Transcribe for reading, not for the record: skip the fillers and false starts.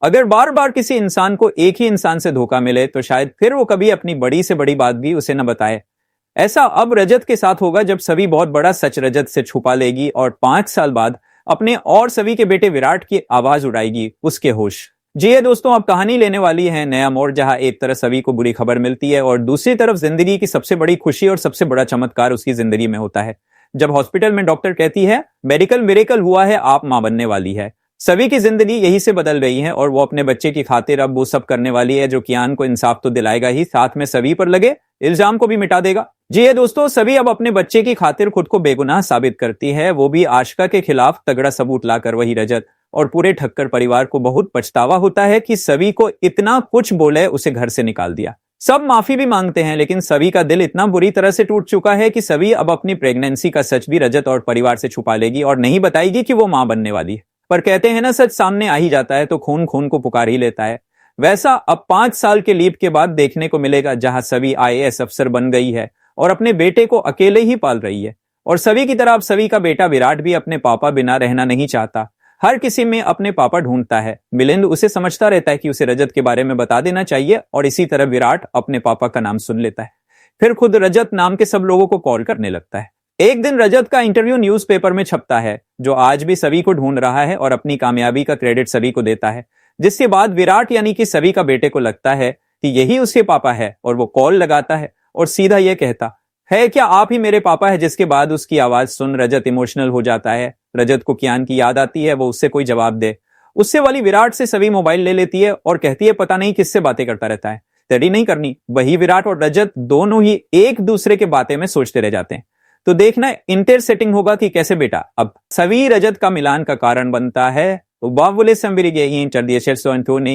अगर बार बार किसी इंसान को एक ही इंसान से धोखा मिले तो शायद फिर वो कभी अपनी बड़ी से बड़ी बात भी उसे न बताए। ऐसा अब रजत के साथ होगा जब सभी बहुत बड़ा सच रजत से छुपा लेगी और 5 साल बाद अपने और सभी के बेटे विराट की आवाज उड़ाएगी उसके होश। जी है दोस्तों, अब कहानी लेने वाली है नया मोड़, जहां एक तरफ सभी को बुरी खबर मिलती है और दूसरी तरफ जिंदगी की सबसे बड़ी खुशी और सबसे बड़ा चमत्कार उसकी जिंदगी में होता है जब हॉस्पिटल में डॉक्टर कहती है मेडिकल मिरेकल हुआ है, आप मां बनने वाली है। सभी की जिंदगी यही से बदल रही है और वो अपने बच्चे की खातिर अब वो सब करने वाली है जो कियान को इंसाफ तो दिलाएगा ही, साथ में सभी पर लगे इल्जाम को भी मिटा देगा। जी है दोस्तों, सभी अब अपने बच्चे की खातिर खुद को बेगुनाह साबित करती है, वो भी आशिका के खिलाफ तगड़ा सबूत लाकर। वही रजत और पूरे ठक्कर परिवार को बहुत पछतावा होता है कि सभी को इतना कुछ बोले उसे घर से निकाल दिया। सब माफी भी मांगते हैं लेकिन सभी का दिल इतना बुरी तरह से टूट चुका है कि सभी अब अपनी प्रेगनेंसी का सच भी रजत और परिवार से छुपा लेगी और नहीं बताएगी कि वो मां बनने वाली है। पर कहते हैं ना, सच सामने आ ही जाता है तो खून खून को पुकार ही लेता है। वैसा अब 5 साल के लीप के बाद देखने को मिलेगा जहां सभी IAS अफसर बन गई है और अपने बेटे को अकेले ही पाल रही है। और सभी की तरह अब सभी का बेटा विराट भी अपने पापा बिना रहना नहीं चाहता। हर किसी में अपने पापा ढूंढता है। मिलिंद उसे समझता रहता है कि उसे रजत के बारे में बता देना चाहिए और इसी तरह विराट अपने पापा का नाम सुन लेता है। फिर खुद रजत नाम के सब लोगों को कॉल करने लगता है। एक दिन रजत का इंटरव्यू न्यूज़पेपर में छपता है जो आज भी सभी को ढूंढ रहा है और अपनी कामयाबी का क्रेडिट सभी को देता है। जिसके बाद विराट यानी कि सभी का बेटे को लगता है कि यही उसके पापा है और वो कॉल लगाता है और सीधा यह कहता है क्या आप ही मेरे पापा है। जिसके बाद उसकी आवाज सुन रजत इमोशनल हो जाता है। रजत को कियान की याद आती है, वो उससे कोई जवाब दे। उससे वाली विराट से सभी मोबाइल ले लेती है और कहती है पता नहीं किससे बातें करता रहता है, तेरी नहीं करनी। वही विराट और रजत दोनों ही एक दूसरे के बातें में सोचते रह जाते हैं। तो देखना इंटरसेटिंग होगा कि कैसे बेटा अब सभी रजत का मिलान का कारण बनता है। Oba Willis ang binigay in Chardias Anthony